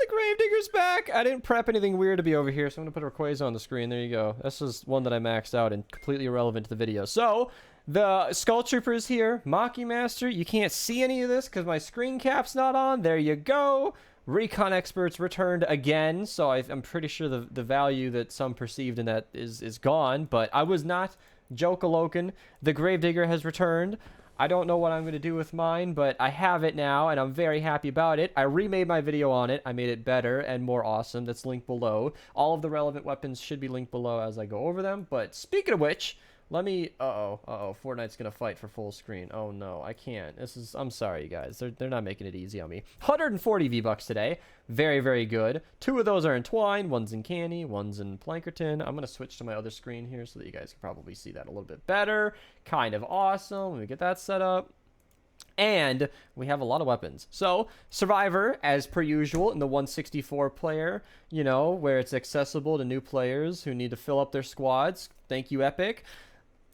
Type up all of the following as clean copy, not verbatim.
the Gravedigger's back. I didn't prep anything weird to be over here, so I'm going to put a Rayquaza on the screen. There you go. This is one that I maxed out and completely irrelevant to the video. So, the Skull Trooper's here. Maki Master, you can't see any of this because my screen cap's not on. There you go. Recon Experts returned again, so I'm pretty sure the value that some perceived in that is gone, but I was not Jokaloken. The Gravedigger has returned. I don't know what I'm going to do with mine, but I have it now, and I'm very happy about it. I remade my video on it. I made it better and more awesome. That's linked below. All of the relevant weapons should be linked below as I go over them, but speaking of which, let me... Fortnite's going to fight for full screen. Oh, no, I can't. I'm sorry, you guys. They're not making it easy on me. 140 V-Bucks today. Very, very good. 2 of those are in Twine. One's in Canny. One's in Plankerton. I'm going to switch to my other screen here so that you guys can probably see that a little bit better. Kind of awesome. Let me get that set up. And we have a lot of weapons. So, Survivor, as per usual, in the 164 player, you know, where it's accessible to new players who need to fill up their squads. Thank you, Epic.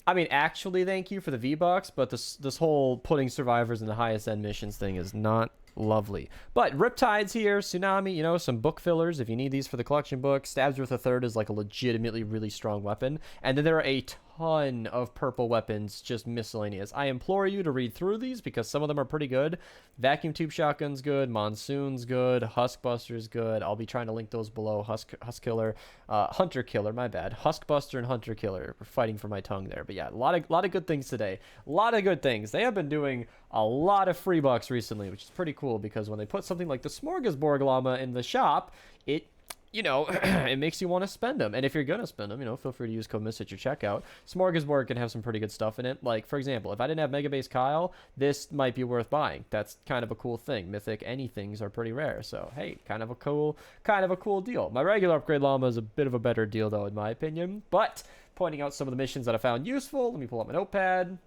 I mean, actually, thank you for the V-Bucks, but this whole putting survivors in the highest end missions thing is not lovely. But Riptide's here, Tsunami, you know, some book fillers if you need these for the collection book. Stabs with a third is like a legitimately really strong weapon. And then there are a ton of purple weapons, just miscellaneous. I implore you to read through these because some of them are pretty good. Vacuum Tube Shotgun's good, Monsoon's good, Huskbuster's good. I'll be trying to link those below. Hunter Killer, my bad. Huskbuster and Hunter Killer. We're fighting for my tongue there. But yeah, a lot of good things today. A lot of good things. They have been doing a lot of free bucks recently, which is pretty cool because when they put something like the Smorgasbord Llama in the shop, it, you know, it makes you want to spend them. And if you're going to spend them, you know, feel free to use code MIST at your checkout. Smorgasbord can have some pretty good stuff in it. Like, for example, if I didn't have Mega Base Kyle, this might be worth buying. That's kind of a cool thing. Mythic anythings are pretty rare. So, hey, kind of a cool deal. My regular upgrade llama is a bit of a better deal, though, in my opinion. But pointing out some of the missions that I found useful, let me pull up my notepad.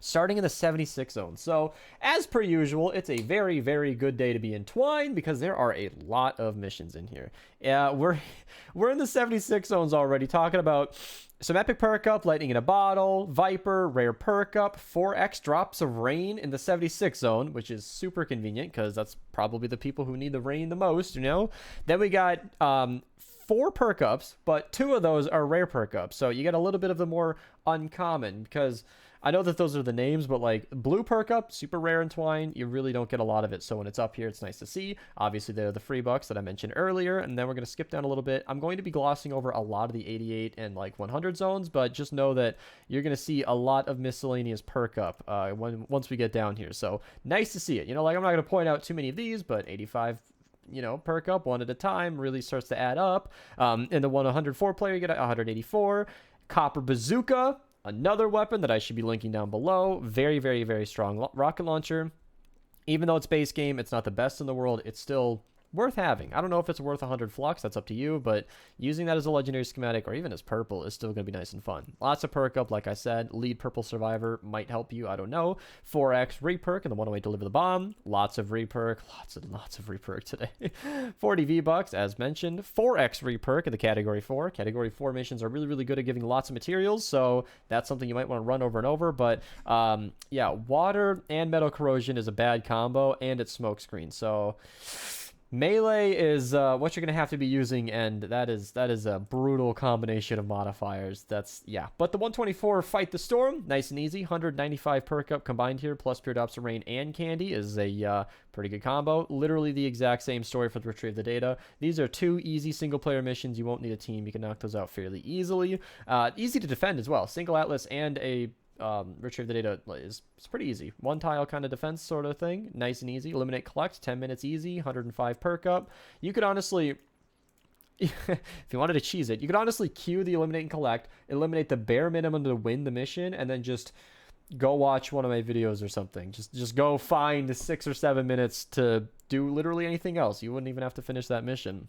Starting in the 76 zone. So, as per usual, it's a very, very good day to be in Twine because there are a lot of missions in here. We're in the 76 zones already, talking about some epic perk up, lightning in a bottle, Viper, rare perk up, 4x drops of rain in the 76 zone, which is super convenient because that's probably the people who need the rain the most, you know. Then we got 4 perk ups, but 2 of those are rare perk ups. So you get a little bit of the more uncommon because I know that those are the names, but like blue perk up, super rare in Twine, you really don't get a lot of it. So when it's up here, it's nice to see. Obviously, they're the free bucks that I mentioned earlier, and then we're going to skip down a little bit. I'm going to be glossing over a lot of the 88 and like 100 zones, but just know that you're going to see a lot of miscellaneous perk up once we get down here. So nice to see it. You know, like I'm not going to point out too many of these, but 85, you know, perk up one at a time really starts to add up. In the 104 player, you get 184. Copper Bazooka, another weapon that I should be linking down below. Very, very, very strong rocket launcher. Even though it's base game, it's not the best in the world. It's still worth having. I don't know if it's worth 100 flux. That's up to you. But using that as a legendary schematic or even as purple is still going to be nice and fun. Lots of perk up, like I said. Lead Purple Survivor might help you. I don't know. 4x reperk and the 108 Deliver the Bomb. Lots of reperk. Lots of reperk today. 40 V-Bucks, as mentioned. 4x reperk in the Category 4. Category 4 missions are really, really good at giving lots of materials. So that's something you might want to run over and over. But yeah, water and metal corrosion is a bad combo. And it's smokescreen. So melee is what you're going to have to be using, and that is a brutal combination of modifiers. Yeah. But the 124 Fight the Storm, nice and easy. 195 perk up combined here, plus Pure Drops of Rain and Candy is a pretty good combo. Literally the exact same story for the Retrieve the Data. These are 2 easy single-player missions. You won't need a team. You can knock those out fairly easily. Easy to defend as well. Single Atlas and a Retrieve the Data is pretty easy. 1 tile kind of defense sort of thing. Nice and easy. Eliminate Collect, 10 minutes easy. 105 perk up. You could honestly, if you wanted to cheese it, you could honestly queue the Eliminate and Collect, eliminate the bare minimum to win the mission, and then just go watch one of my videos or something. Just go find 6 or 7 minutes to do literally anything else. You wouldn't even have to finish that mission.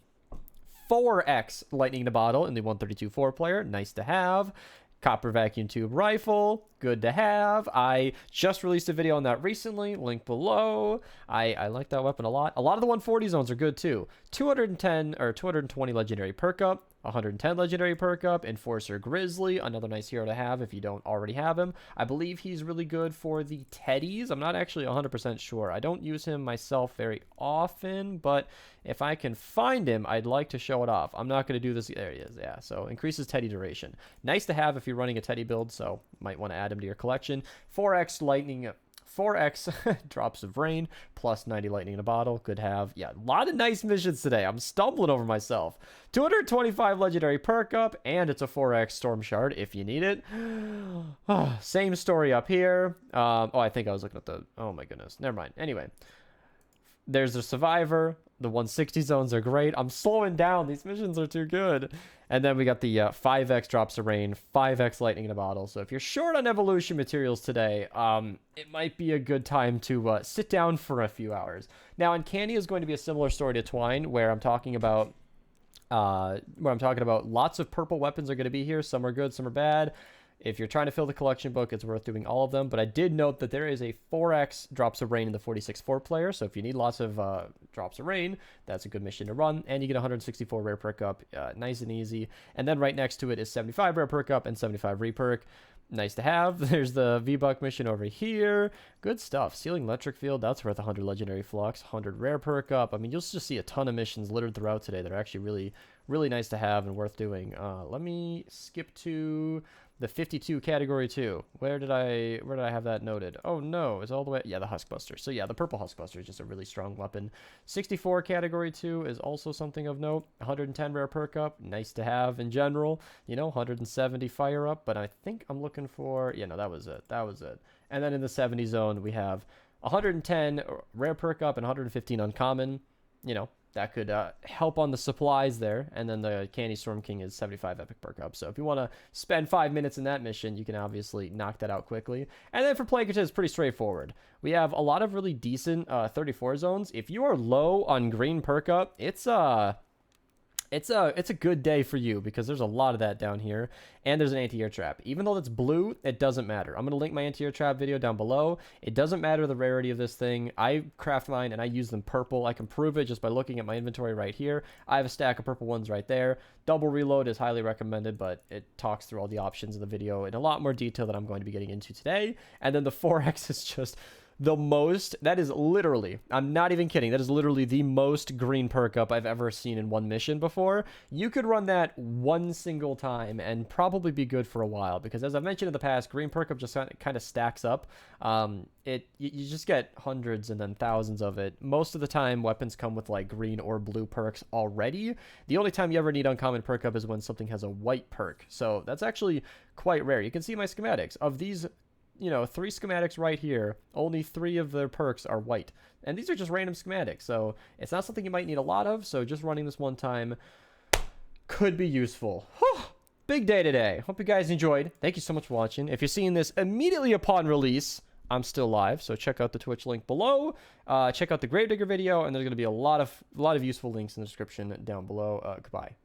4x Lightning in a Bottle in the 132 4-player. Nice to have. Copper Vacuum Tube Rifle, good to have. I just released a video on that recently, link below. I like that weapon a lot. A lot of the 140 zones are good too. 210 or 220 legendary perk up, 110 legendary perk up, Enforcer Grizzly, another nice hero to have if you don't already have him. I believe he's really good for the teddies. I'm not actually 100% sure. I don't use him myself very often, but if I can find him, I'd like to show it off. I'm not going to do this. There he is. Yeah, so increases teddy duration. Nice to have if you're running a teddy build, so might want to add him to your collection. 4x lightning... 4x drops of rain, plus 90 lightning in a bottle. Good have. Yeah, a lot of nice missions today. I'm stumbling over myself. 225 legendary perk up, and it's a 4x storm shard if you need it. Same story up here. Oh, I think I was looking at the... Oh my goodness. Never mind. Anyway, there's the survivor. The 160 zones are great. I'm slowing down. These missions are too good. And then we got the 5x drops of rain, 5x lightning in a bottle. So if you're short on evolution materials today, it might be a good time to sit down for a few hours. Now, Uncanny is going to be a similar story to Twine, where I'm talking about lots of purple weapons are going to be here. Some are good, some are bad. If you're trying to fill the collection book, it's worth doing all of them. But I did note that there is a 4x drops of rain in the 46-4 player. So if you need lots of drops of rain, that's a good mission to run. And you get 164 rare perk up, nice and easy. And then right next to it is 75 rare perk up and 75 reperk. Nice to have. There's the VBUCK mission over here. Good stuff. Sealing electric field, that's worth 100 legendary flux, 100 rare perk up. I mean, you'll just see a ton of missions littered throughout today that are actually really nice to have and worth doing. Let me skip to the 52 category 2. Where did I have that noted? Oh no, it's all the way. Yeah, the Huskbuster. So yeah, the purple Huskbuster is just a really strong weapon. 64 category 2 is also something of note. 110 rare perk up, nice to have in general. You know, 170 fire up, but I think I'm looking for, yeah, no, that was it. And then in the 70 zone, we have 110 rare perk up and 115 uncommon. You know, that could help on the supplies there. And then the Candy Storm King is 75 epic perk up. So if you want to spend 5 minutes in that mission, you can obviously knock that out quickly. And then for Plagueis, it's pretty straightforward. We have a lot of really decent 34 zones. If you are low on green perk up, it's a good day for you because there's a lot of that down here. And there's an anti-air trap. Even though it's blue, it doesn't matter. I'm going to link my anti-air trap video down below. It doesn't matter the rarity of this thing. I craft mine and I use them purple. I can prove it just by looking at my inventory right here. I have a stack of purple ones right there. Double reload is highly recommended, but it talks through all the options in the video in a lot more detail that I'm going to be getting into today. And then the 4X is just... the most, that is literally, I'm not even kidding, that is literally the most green perk up I've ever seen in one mission before. You could run that one single time and probably be good for a while, because as I've mentioned in the past, green perk up just kind of stacks up. You just get hundreds and then thousands of it. Most of the time, weapons come with like green or blue perks already. The only time you ever need uncommon perk up is when something has a white perk. So that's actually quite rare. You can see my schematics. Of these, you know, 3 schematics right here, only 3 of their perks are white. And these are just random schematics, so it's not something you might need a lot of, so just running this one time could be useful. Whew. Big day today. Hope you guys enjoyed. Thank you so much for watching. If you're seeing this immediately upon release, I'm still live, so check out the Twitch link below. Check out the Gravedigger video, and there's going to be a lot of useful links in the description down below. Goodbye.